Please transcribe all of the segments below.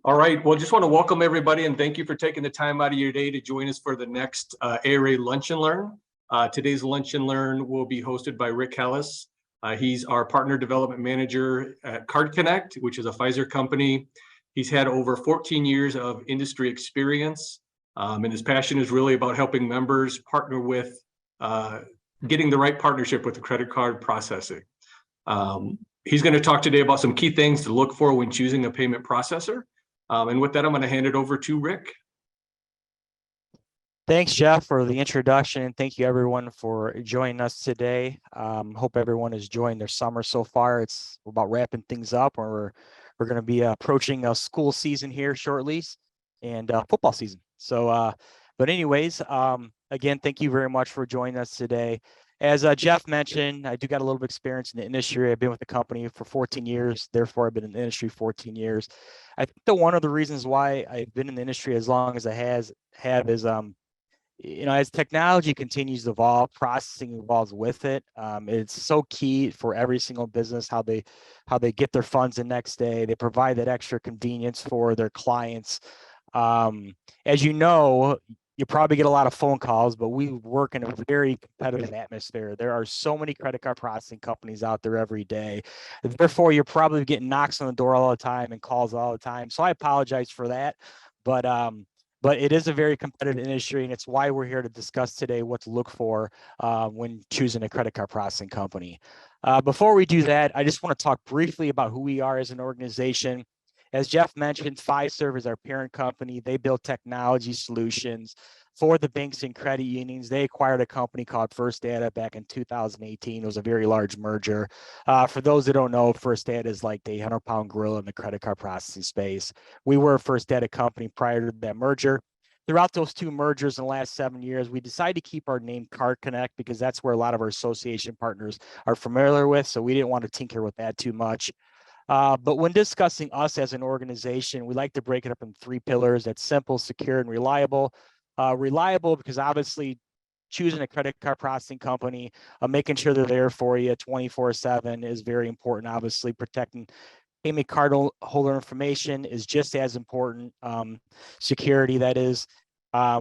All right. Well, just want to welcome everybody and thank you for taking the time out of your day to join us for the next ARA Lunch and Learn. Today's Lunch and Learn will be hosted by Rick Hellis. He's our Partner Development Manager at Card Connect, which is a Pfizer company. He's had over 14 years of industry experience, and his passion is really about helping members partner with getting the right partnership with the credit card processing. He's going to talk today about some key things to look for when choosing a payment processor. And with that, I'm going to hand it over to Rick. Thanks, Jeff, for the introduction, and thank you everyone for joining us today. Hope everyone is enjoying their summer so far. We're about wrapping things up, or we're going to be approaching a school season here shortly, and football season. So, but anyways, again, thank you very much for joining us today. As Jeff mentioned, I do got a little bit of experience in the industry. I've been with the company for 14 years. Therefore, I've been in the industry 14 years. I think one of the reasons why I've been in the industry as long as I have is, as technology continues to evolve, processing evolves with it. It's so key for every single business how they get their funds the next day. They provide that extra convenience for their clients. As you know, you probably get a lot of phone calls, but we work in a very competitive atmosphere. There are so many credit card processing companies out there every day. Therefore, you're probably getting knocks on the door all the time and calls all the time. So I apologize for that. But it is a very competitive industry, and it's why we're here to discuss today what to look for when choosing a credit card processing company. Before we do that, I just want to talk briefly about who we are as an organization. As Jeff mentioned, Fiserv is our parent company. They build technology solutions for the banks and credit unions. They acquired a company called First Data back in 2018. It was a very large merger. For those that don't know, First Data is like the 100-pound gorilla in the credit card processing space. We were a First Data company prior to that merger. Throughout those two mergers in the last 7 years, we decided to keep our name Card Connect because that's where a lot of our association partners are familiar with. So we didn't want to tinker with that too much. But when discussing us as an organization, we like to break it up in 3 pillars. That's simple, secure, and reliable. Reliable because obviously choosing a credit card processing company, making sure they're there for you 24/7 is very important. Obviously, protecting payment card holder information is just as important. Security, that is.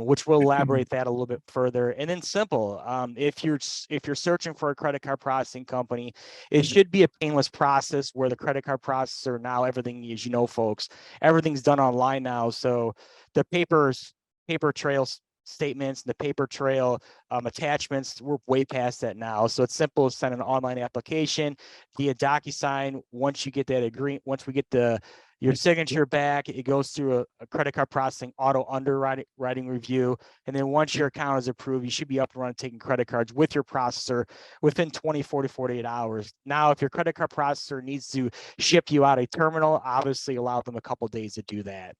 Which we'll elaborate that a little bit further. And then simple, if you're searching for a credit card processing company, it should be a painless process where the credit card processor, now everything, as you know, folks, everything's done online now. So the paper trail statements, the paper trail attachments, we're way past that now. So it's simple as send an online application via DocuSign. Once you get that once we get your signature back, it goes through a credit card processing auto underwriting review. And then once your account is approved, you should be up and running taking credit cards with your processor within 24 to 48 hours. Now, if your credit card processor needs to ship you out a terminal, obviously allow them a couple of days to do that.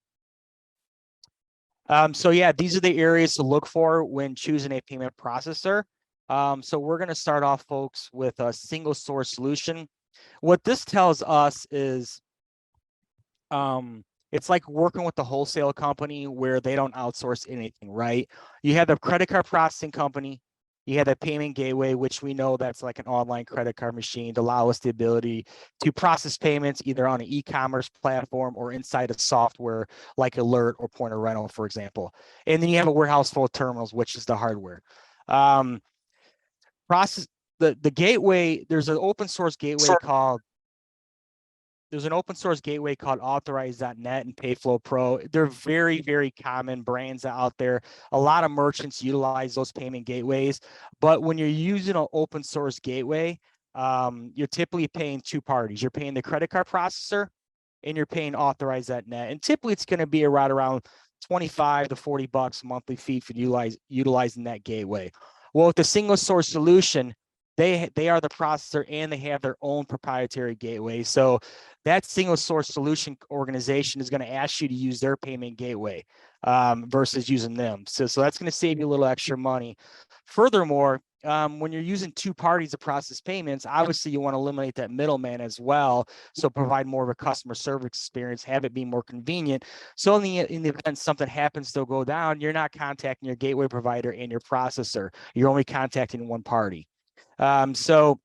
So yeah, these are the areas to look for when choosing a payment processor. So we're going to start off, folks, with a single source solution. What this tells us is it's like working with the wholesale company where they don't outsource anything, right? You have the credit card processing company, you have the payment gateway, which we know that's like an online credit card machine to allow us the ability to process payments either on an e-commerce platform or inside of software like Alert or Point of Rental, for example. And then you have a warehouse full of terminals, which is the hardware. The gateway, there's an open source gateway called Authorize.net and Payflow Pro. They're very, very common brands out there. A lot of merchants utilize those payment gateways. But when you're using an open source gateway, you're typically paying 2 parties. You're paying the credit card processor and you're paying Authorize.net. And typically it's going to be around 25 to 40 bucks monthly fee for utilizing that gateway. Well, with the single source solution, they are the processor and they have their own proprietary gateway. So that single source solution organization is going to ask you to use their payment gateway versus using them. So that's going to save you a little extra money. Furthermore, when you're using 2 parties to process payments, obviously you want to eliminate that middleman as well. So provide more of a customer service experience, have it be more convenient. So in the event something happens to go down, you're not contacting your gateway provider and your processor. You're only contacting one party. So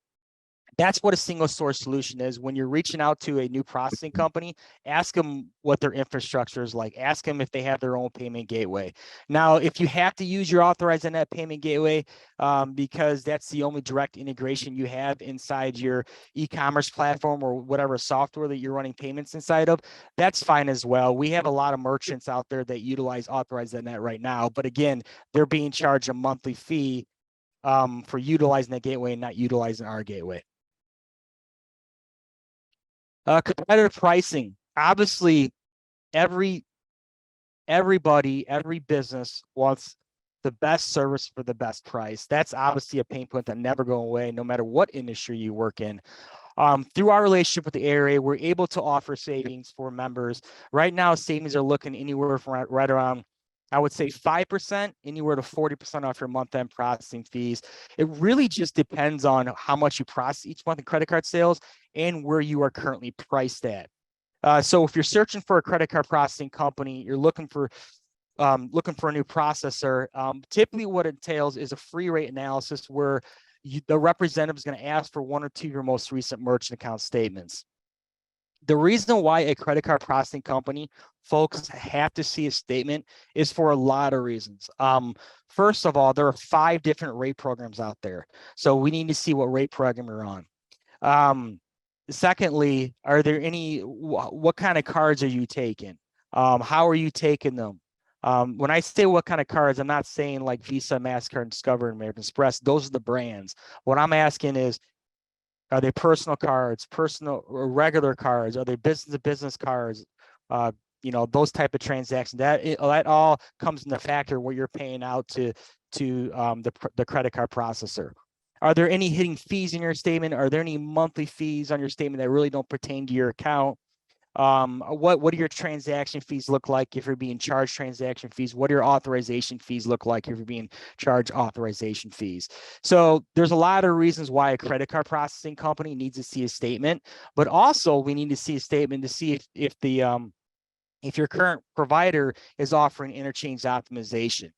That's what a single source solution is. When you're reaching out to a new processing company, ask them what their infrastructure is like. Ask them if they have their own payment gateway. Now, if you have to use your authorized net payment gateway, because that's the only direct integration you have inside your e-commerce platform or whatever software that you're running payments inside of, that's fine as well. We have a lot of merchants out there that utilize authorized net right now, but again, they're being charged a monthly fee for utilizing that gateway and not utilizing our gateway. Competitive pricing. Obviously, every business wants the best service for the best price. That's obviously a pain point that never go away, no matter what industry you work in. Through our relationship with the ARA, we're able to offer savings for members. Right now, savings are looking anywhere from right around, I would say 5%, anywhere to 40% off your month-end processing fees. It really just depends on how much you process each month in credit card sales and where you are currently priced at. So if you're searching for a credit card processing company, you're looking for a new processor, typically what it entails is a free rate analysis where the representative is going to ask for one or two of your most recent merchant account statements. The reason why a credit card processing company folks have to see a statement is for a lot of reasons. First of all, there are 5 different rate programs out there. So we need to see what rate program you're on. Secondly, are there any, what kind of cards are you taking? How are you taking them? When I say what kind of cards, I'm not saying like Visa, MasterCard, Discover, and American Express. Those are the brands. What I'm asking is, are they personal cards, personal or regular cards? Are they business-to-business cards? Those type of transactions. That all comes into factor what you're paying out to the credit card processor. Are there any hidden fees in your statement? Are there any monthly fees on your statement that really don't pertain to your account? What do your transaction fees look like if you're being charged transaction fees? What do your authorization fees look like if you're being charged authorization fees? So there's a lot of reasons why a credit card processing company needs to see a statement, but also we need to see a statement to see if your current provider is offering interchange optimization.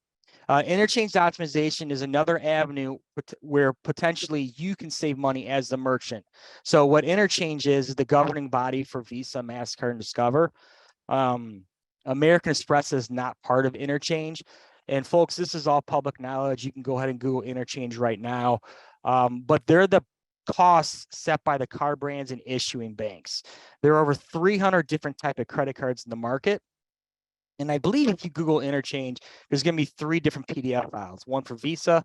Interchange optimization is another avenue where potentially you can save money as the merchant. So what interchange is the governing body for Visa, MasterCard, and Discover. American Express is not part of interchange. And folks, this is all public knowledge. You can go ahead and Google interchange right now. But they're the costs set by the card brands and issuing banks. There are over 300 different type of credit cards in the market. And I believe if you Google interchange, there's going to be 3 different PDF files, one for Visa,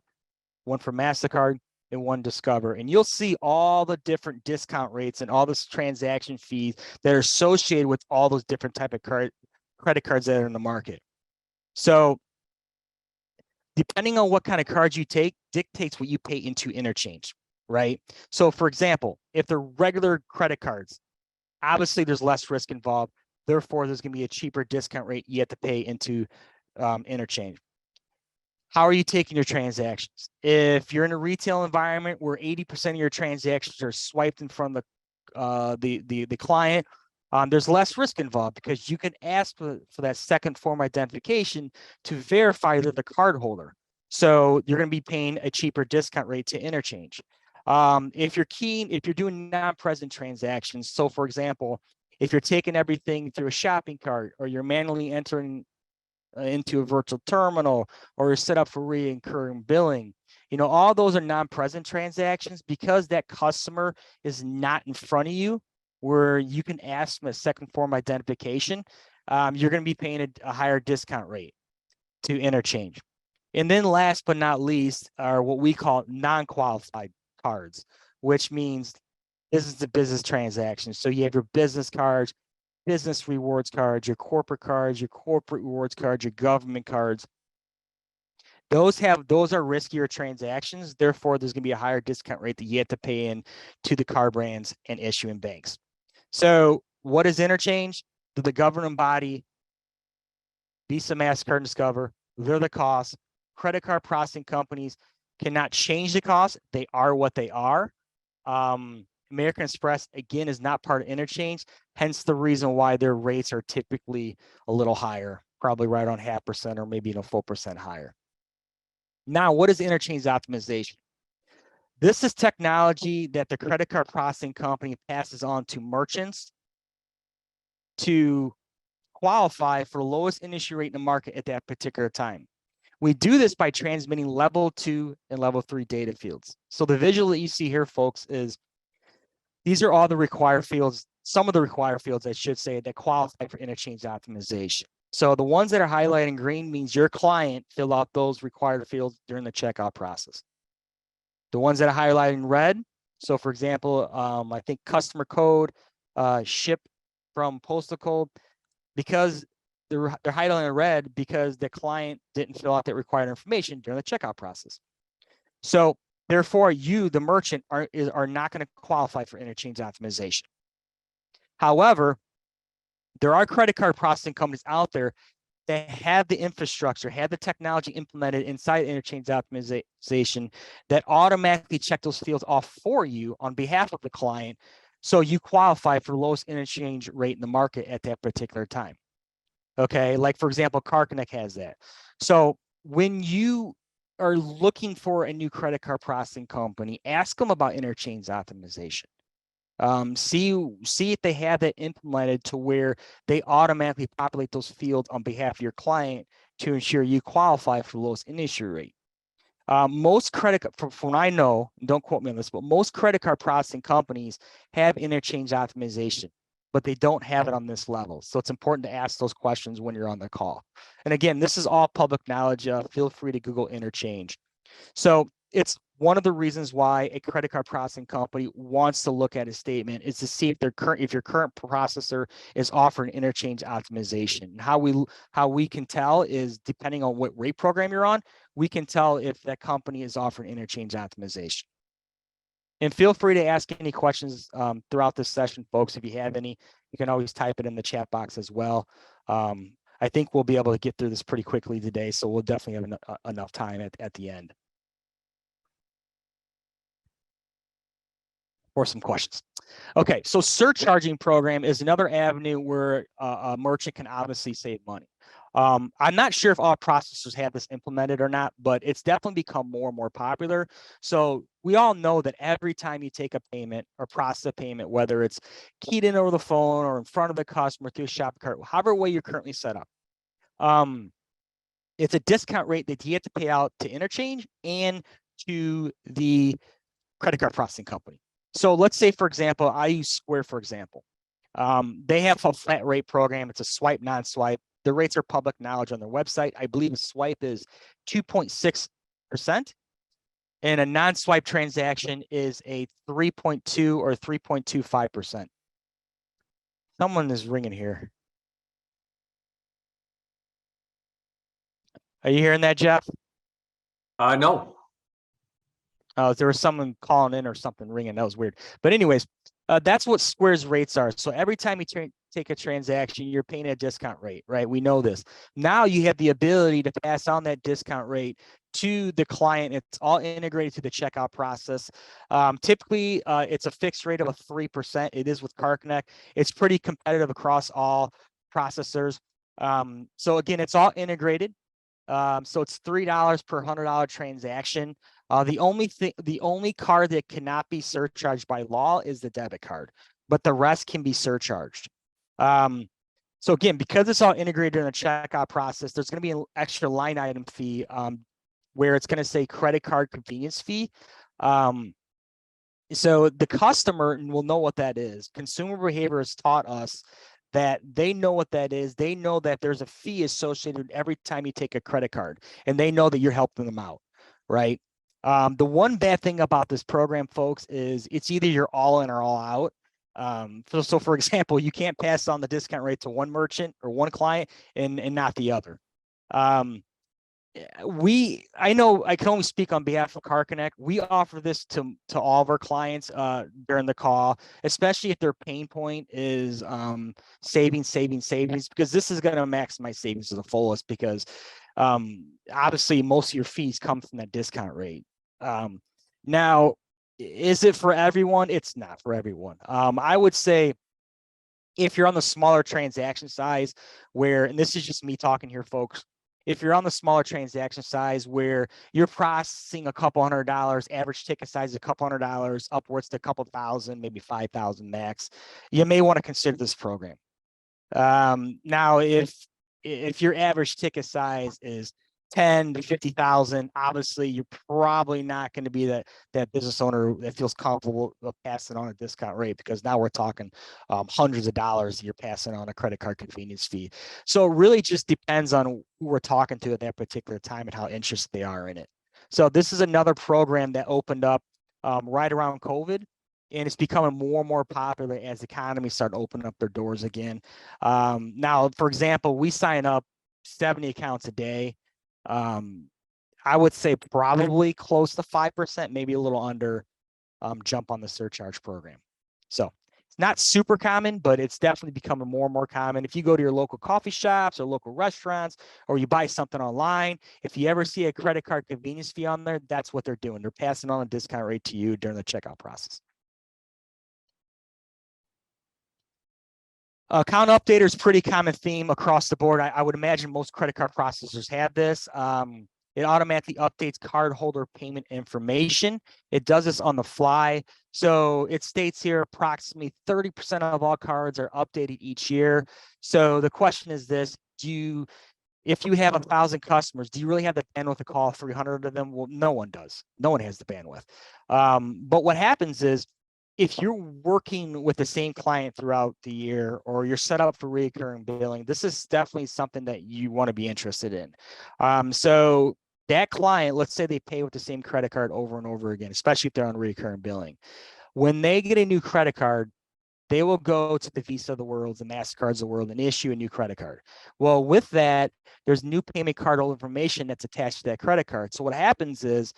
one for MasterCard, and one Discover. And you'll see all the different discount rates and all this transaction fees that are associated with all those different type of credit cards that are in the market. So depending on what kind of cards you take dictates what you pay into interchange, right? So for example, if they're regular credit cards, obviously there's less risk involved. Therefore, there's going to be a cheaper discount rate you have to pay into interchange. How are you taking your transactions? If you're in a retail environment where 80% of your transactions are swiped in front of the client, there's less risk involved because you can ask for that second form identification to verify that the card holder. So you're going to be paying a cheaper discount rate to interchange. If you're doing non-present transactions, so for example, if you're taking everything through a shopping cart or you're manually entering into a virtual terminal or you're set up for recurring billing, all those are non-present transactions because that customer is not in front of you where you can ask them a second form identification. You're going to be paying a higher discount rate to interchange. And then last but not least are what we call non-qualified cards, which means business-to-business transactions. So you have your business cards, business rewards cards, your corporate rewards cards, your government cards. Those are riskier transactions. Therefore, there's going to be a higher discount rate that you have to pay in to the card brands and issuing banks. So what is interchange? The governing body, Visa, MasterCard, and Discover, they're the costs. Credit card processing companies cannot change the cost. They are what they are. American Express, again, is not part of interchange, hence the reason why their rates are typically a little higher, probably right on 0.5% or maybe a full percent higher. Now, what is interchange optimization? This is technology that the credit card processing company passes on to merchants to qualify for the lowest industry rate in the market at that particular time. We do this by transmitting level 2 and level 3 data fields. So the visual that you see here, folks, is these are all the required fields, some of the required fields, I should say, that qualify for interchange optimization. So the ones that are highlighted in green means your client filled out those required fields during the checkout process. The ones that are highlighted in red, so for example, I think customer code, ship from postal code, because they're highlighted in red because the client didn't fill out that required information during the checkout process. So therefore, you, the merchant, are not going to qualify for interchange optimization. However, there are credit card processing companies out there that have the infrastructure, have the technology implemented inside interchange optimization that automatically check those fields off for you on behalf of the client, so you qualify for the lowest interchange rate in the market at that particular time. Okay, like for example, CarConnect has that. So when you are looking for a new credit card processing company, ask them about interchange optimization. See if they have that implemented to where they automatically populate those fields on behalf of your client to ensure you qualify for the lowest industry rate. Most credit, from what I know, don't quote me on this, but most credit card processing companies have interchange optimization, but they don't have it on this level. So it's important to ask those questions when you're on the call. And again, this is all public knowledge. Feel free to Google interchange. So it's one of the reasons why a credit card processing company wants to look at a statement is to see if your current processor is offering interchange optimization. And how we can tell is, depending on what rate program you're on, we can tell if that company is offering interchange optimization. And feel free to ask any questions throughout this session, folks. If you have any, you can always type it in the chat box as well. I think we'll be able to get through this pretty quickly today, so we'll definitely have enough time at the end for some questions. Okay, so surcharging program is another avenue where a merchant can obviously save money. I'm not sure if all processors have this implemented or not, but it's definitely become more and more popular. So we all know that every time you take a payment or process a payment, whether it's keyed in over the phone or in front of the customer through a shopping cart, however way you're currently set up, it's a discount rate that you have to pay out to interchange and to the credit card processing company. So let's say, for example, I use Square, for example. They have a flat rate program. It's a swipe, non-swipe. The rates are public knowledge on their website. I believe a swipe is 2.6%, and a non-swipe transaction is a 3.2 or 3.25%. Someone is ringing here. Are you hearing that, Jeff? No. There was someone calling in or something ringing. That was weird. But anyways, that's what Square's rates are. So every time you take a transaction, you're paying a discount rate, right? We know this. Now you have the ability to pass on that discount rate to the client. It's all integrated to the checkout process. Typically, it's a fixed rate of a 3%. It is with CarConnect. It's pretty competitive across all processors. So again, it's all integrated. So it's $3 per $100 transaction. The only card that cannot be surcharged by law is the debit card, but the rest can be surcharged. So again, because it's all integrated in the checkout process, there's going to be an extra line item fee where it's going to say credit card convenience fee. So the customer will know what that is. Consumer behavior has taught us that they know what that is. They know that there's a fee associated every time you take a credit card, and they know that you're helping them out, right? The one bad thing about this program, folks, is it's either you're all in or all out. So for example, you can't pass on the discount rate to one merchant or one client and not the other. I know I can only speak on behalf of CarConnect. We offer this to all of our clients during the call, especially if their pain point is savings, because this is going to maximize savings to the fullest, because obviously most of your fees come from that discount rate. Now, is it for everyone? It's not for everyone. I would say if you're on the smaller transaction size, and this is just me talking here, folks, if you're on the smaller transaction size where you're processing a couple $100, average ticket size is a couple $100, upwards to a couple thousand, maybe 5,000 max, you may want to consider this program. Now, if your average ticket size is 10 to 50,000, obviously you're probably not going to be that business owner that feels comfortable passing on a discount rate, because now we're talking hundreds of dollars you're passing on a credit card convenience fee. So it really just depends on who we're talking to at that particular time and how interested they are in it. So this is another program that opened up right around COVID, and it's becoming more and more popular as economies start opening up their doors again. Now, for example, we sign up 70 accounts a day. I would say probably close to 5%, maybe a little under, jump on the surcharge program. So it's not super common, but it's definitely becoming more and more common. If you go to your local coffee shops or local restaurants, or you buy something online, if you ever see a credit card convenience fee on there, that's what they're doing. They're passing on a discount rate to you during the checkout process. Account updater is pretty common theme across the board. I would imagine most credit card processors have this. It automatically updates cardholder payment information. It does this on the fly. So it states here approximately 30% of all cards are updated each year. So the question is this: if you have 1,000 customers, do you really have the bandwidth to call 300 of them? Well, no one does. No one has the bandwidth. But what happens is, if you're working with the same client throughout the year, or you're set up for recurring billing, this is definitely something that you want to be interested in. So that client, let's say they pay with the same credit card over and over again, especially if they're on recurring billing. When they get a new credit card, they will go to the Visa of the world, the MasterCards of the world, and issue a new credit card. Well, with that, there's new payment card information that's attached to that credit card. So what happens is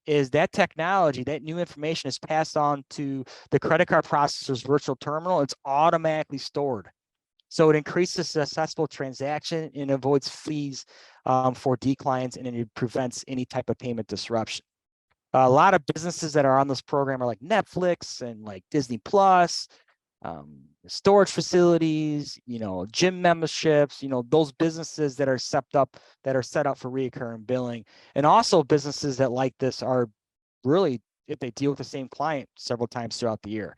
that technology, that new information is passed on to the credit card processor's virtual terminal. It's automatically stored. So it increases successful transaction and avoids fees for declines, and it prevents any type of payment disruption. A lot of businesses that are on this program are like Netflix and like Disney Plus, storage facilities, gym memberships, those businesses that are set up for recurring billing. And also businesses that like this are really, if they deal with the same client several times throughout the year.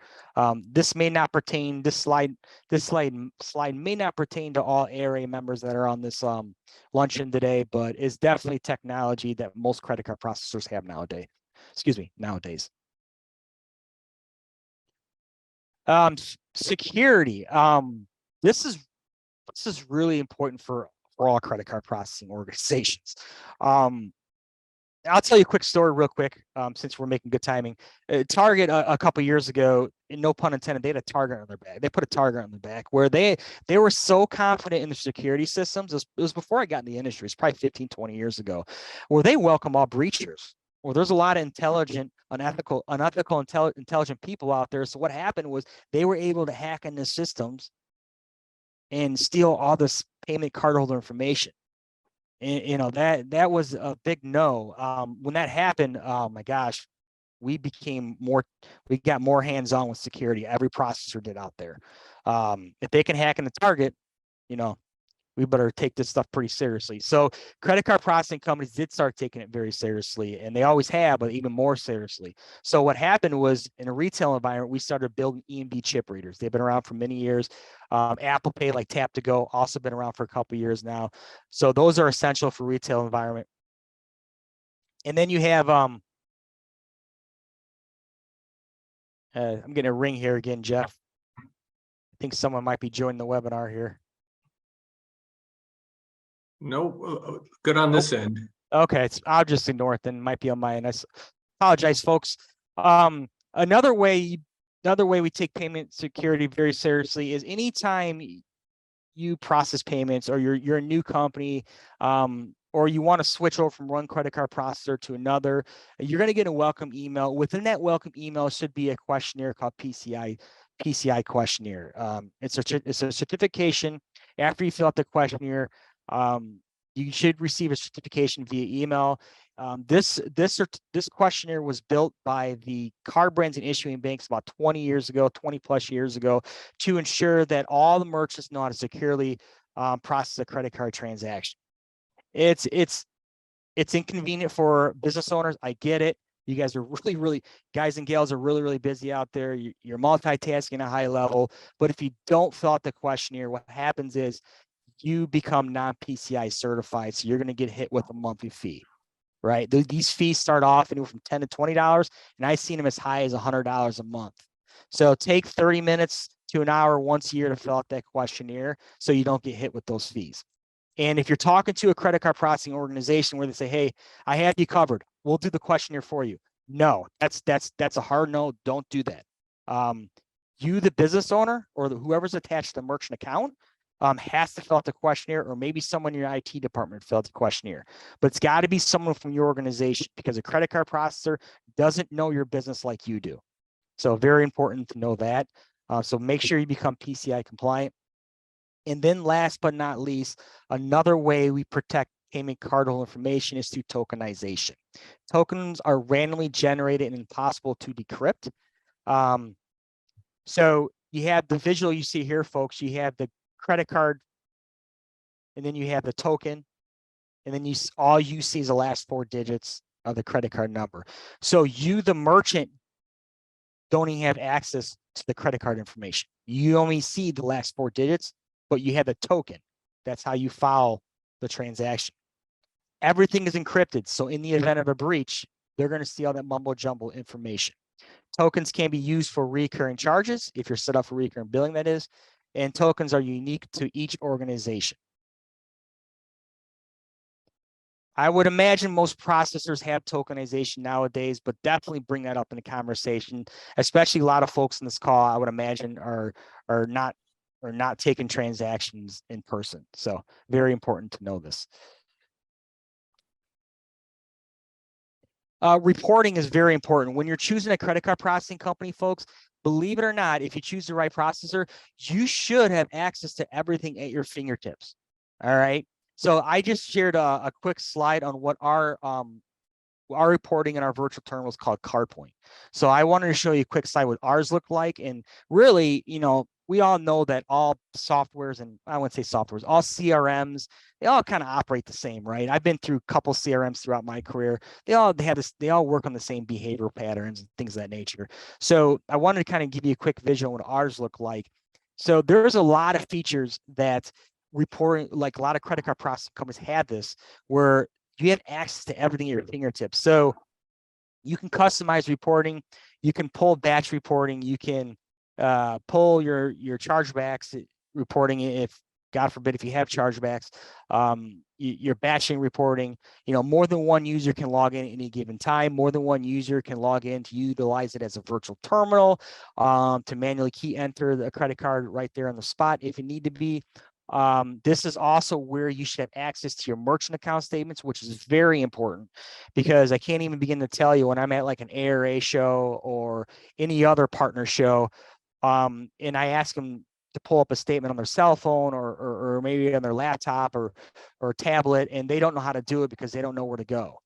This slide may not pertain to all ARA members that are on this luncheon today, but it's definitely technology that most credit card processors have nowadays. Security. This is really important for all credit card processing organizations. I'll tell you a quick story real quick, since we're making good timing. Target a couple years ago, and no pun intended, they had a target on their back. They put a target on their back where they were so confident in the security systems. It was before I got in the industry. It's probably 15, 20 years ago, where they welcome all breachers. Well, there's a lot of intelligent people out there. So what happened was they were able to hack into systems and steal all this payment cardholder information. And that was a big no. When that happened, oh my gosh, we got more hands-on with security. Every processor did out there. If they can hack in the target, we better take this stuff pretty seriously. So credit card processing companies did start taking it very seriously, and they always have, but even more seriously. So what happened was, in a retail environment, we started building EMV chip readers. They've been around for many years. Apple Pay, like Tap to Go, also been around for a couple of years now. So those are essential for retail environment. And then you have, I'm getting a ring here again, Jeff. I think someone might be joining the webinar here. No, good on this end. Okay, I'll just ignore it then. It might be on my end. I apologize, folks. Another way we take payment security very seriously is anytime you process payments, or you're a new company, or you want to switch over from one credit card processor to another, you're going to get a welcome email. Within that welcome email should be a questionnaire called PCI questionnaire. It's a certification. After you fill out the questionnaire, you should receive a certification via email. This questionnaire was built by the card brands and issuing banks about 20 plus years ago, to ensure that all the merchants know how to securely process a credit card transaction. It's inconvenient for business owners. I get it. You guys are really, guys and gals are really busy out there. You're multitasking at a high level. But if you don't fill out the questionnaire, what happens is you become non-PCI certified. So you're going to get hit with a monthly fee, right? These fees start off anywhere from $10 to $20, and I've seen them as high as $100 a month. So take 30 minutes to an hour once a year to fill out that questionnaire so you don't get hit with those fees. And if you're talking to a credit card processing organization where they say, hey, I have you covered, we'll do the questionnaire for you. No, that's a hard no. Don't do that. You, the business owner, or whoever's attached to the merchant account, has to fill out the questionnaire, or maybe someone in your IT department fill out the questionnaire. But it's got to be someone from your organization, because a credit card processor doesn't know your business like you do. So very important to know that. So make sure you become PCI compliant. And then last but not least, another way we protect payment cardholder information is through tokenization. Tokens are randomly generated and impossible to decrypt. So you have the visual you see here, folks. You have the credit card, and then you have the token, and then all you see is the last 4 digits of the credit card number. So you, the merchant, don't even have access to the credit card information. You only see the last 4 digits, but you have the token. That's how you file the transaction. Everything is encrypted. So in the event of a breach, they're going to see all that mumbo jumbo information. Tokens can be used for recurring charges if you're set up for recurring billing, that is, and tokens are unique to each organization. I would imagine most processors have tokenization nowadays, but definitely bring that up in the conversation, especially a lot of folks in this call, I would imagine, are not taking transactions in person. So very important to know this. Reporting is very important. When you're choosing a credit card processing company, folks, believe it or not, if you choose the right processor, you should have access to everything at your fingertips. All right. So I just shared a quick slide on what our reporting in our virtual terminal is called CardPoint. So I wanted to show you a quick slide what ours look like. And really, we all know that all softwares, and I wouldn't say softwares, all CRMs, they all kind of operate the same, right? I've been through a couple CRMs throughout my career. They all work on the same behavioral patterns and things of that nature. So I wanted to kind of give you a quick visual on what ours look like. So there's a lot of features that reporting, like a lot of credit card processing companies have this, where you have access to everything at your fingertips. So you can customize reporting, you can pull batch reporting, you can pull your chargebacks reporting if, God forbid, if you have chargebacks, your batching reporting. More than one user can log in at any given time. More than one user can log in to utilize it as a virtual terminal, to manually key enter the credit card right there on the spot if you need to be. This is also where you should have access to your merchant account statements, which is very important, because I can't even begin to tell you when I'm at like an ARA show or any other partner show, and I ask them to pull up a statement on their cell phone or maybe on their laptop or tablet, and they don't know how to do it because they don't know where to go.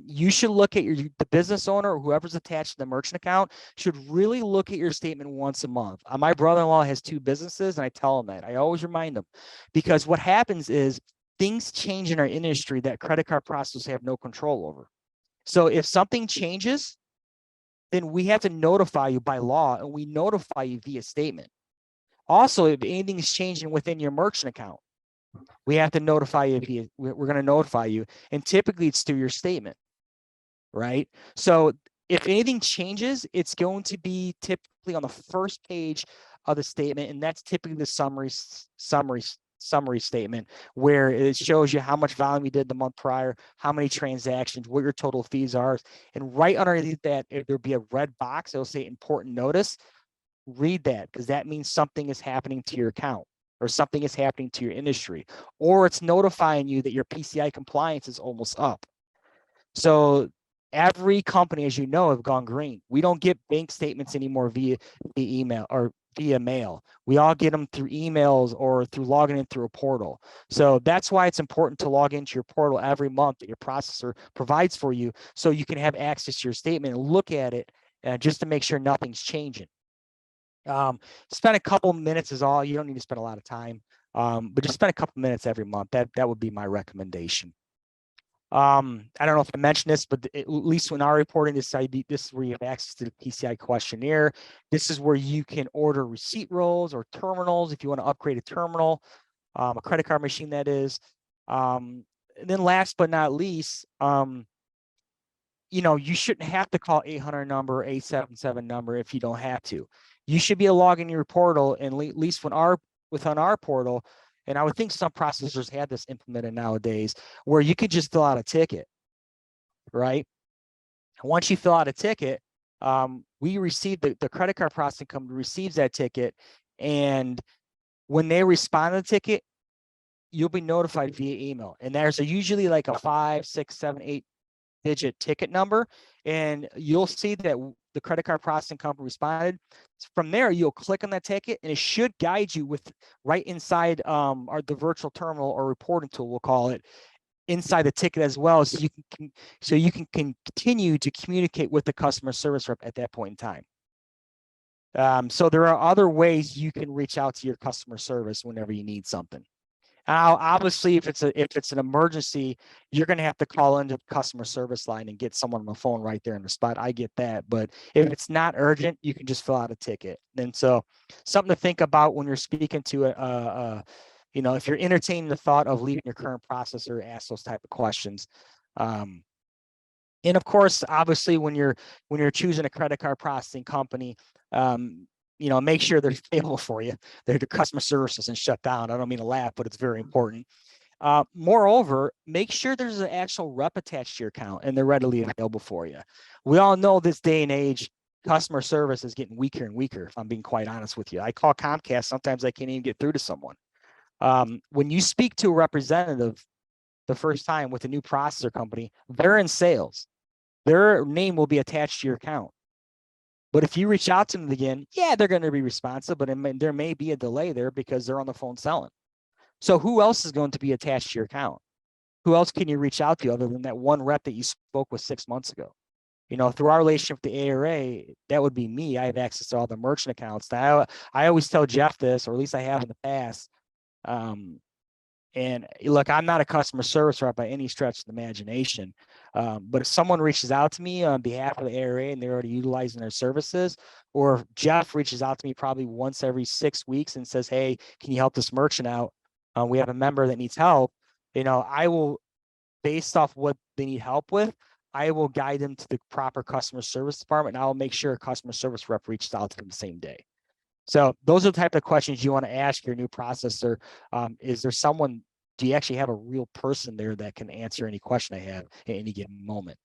You should look at the business owner or whoever's attached to the merchant account should really look at your statement once a month. My brother-in-law has 2 businesses, and I tell him that. I always remind him, because what happens is things change in our industry that credit card processors have no control over. So if something changes, then we have to notify you by law, and we notify you via statement. Also, if anything is changing within your merchant account, we have to notify you. We're going to notify you. And typically it's through your statement, right? So if anything changes, it's going to be typically on the first page of the statement. And that's typically the summary statement, where it shows you how much volume you did the month prior, how many transactions, what your total fees are. And right underneath that, there'll be a red box. It'll say important notice. Read that, because that means something is happening to your account, or something is happening to your industry, or it's notifying you that your PCI compliance is almost up. So every company, as you know, have gone green. We don't get bank statements anymore via email or via mail. We all get them through emails or through logging in through a portal. So that's why it's important to log into your portal every month that your processor provides for you, so you can have access to your statement and look at it just to make sure nothing's changing. Spend a couple minutes is all. You don't need to spend a lot of time. But just spend a couple minutes every month. That would be my recommendation. I don't know if I mentioned this, but at least when I'm reporting this, this is where you have access to the PCI questionnaire. This is where you can order receipt rolls or terminals if you want to upgrade a terminal, a credit card machine, that is. And then last but not least, you know, you shouldn't have to call 800 number, 877 number if you don't have to. You should be able to log in your portal, and at least within our portal, and I would think some processors have this implemented nowadays, where you could just fill out a ticket, right? Once you fill out a ticket, we receive the credit card processing company receives that ticket, and when they respond to the ticket, you'll be notified via email. And there's usually like a 5, 6, 7, 8-digit ticket number, and you'll see that the credit card processing company responded. From there, you'll click on that ticket, and it should guide you with right inside the virtual terminal or reporting tool, we'll call it, inside the ticket as well, so you can continue to communicate with the customer service rep at that point in time. So there are other ways you can reach out to your customer service whenever you need something. Now, obviously, if it's an emergency, you're going to have to call into the customer service line and get someone on the phone right there in the spot. I get that, but if it's not urgent, you can just fill out a ticket. And so, something to think about when you're speaking to you know, if you're entertaining the thought of leaving your current processor, ask those type of questions. And of course, obviously, when you're choosing a credit card processing company, you know, make sure they're available for you. Their customer service isn't shut down. I don't mean to laugh, but it's very important. Moreover, make sure there's an actual rep attached to your account and they're readily available for you. We all know this day and age, customer service is getting weaker and weaker, if I'm being quite honest with you. I call Comcast, sometimes I can't even get through to someone. When you speak to a representative the first time with a new processor company, they're in sales. Their name will be attached to your account. But if you reach out to them again, yeah, they're going to be responsive, but there may be a delay there because they're on the phone selling. So who else is going to be attached to your account? Who else can you reach out to other than that one rep that you spoke with 6 months ago? You know, through our relationship with the ARA, that would be me. I have access to all the merchant accounts. Now, I always tell Jeff this, or at least I have in the past. And look, I'm not a customer service rep by any stretch of the imagination. But if someone reaches out to me on behalf of the ARA and they're already utilizing their services, or if Jeff reaches out to me probably once every 6 weeks and says, hey, can you help this merchant out? We have a member that needs help. You know, I will, based off what they need help with, I will guide them to the proper customer service department, and I'll make sure a customer service rep reaches out to them the same day. So those are the type of questions you want to ask your new processor. Is there someone, do you actually have a real person there that can answer any question I have at any given moment?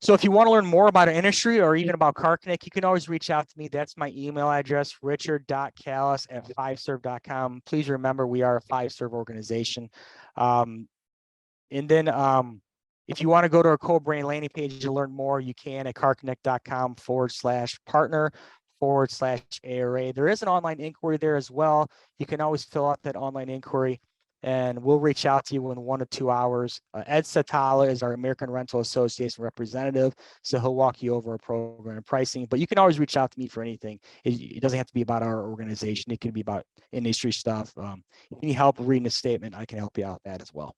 So if you want to learn more about our industry or even about CarConnect, you can always reach out to me. That's my email address, richard.callis@fiveserve.com. Please remember, we are a Fiveserve organization. And then if you want to go to our co-brand landing page to learn more, you can at carconnect.com/partner/ARA. There is an online inquiry there as well. You can always fill out that online inquiry, and we'll reach out to you in 1 to 2 hours. Ed Satala is our American Rental Association representative, so he'll walk you over a program and pricing. But you can always reach out to me for anything. It doesn't have to be about our organization. It can be about industry stuff. If you need help reading a statement, I can help you out with that as well.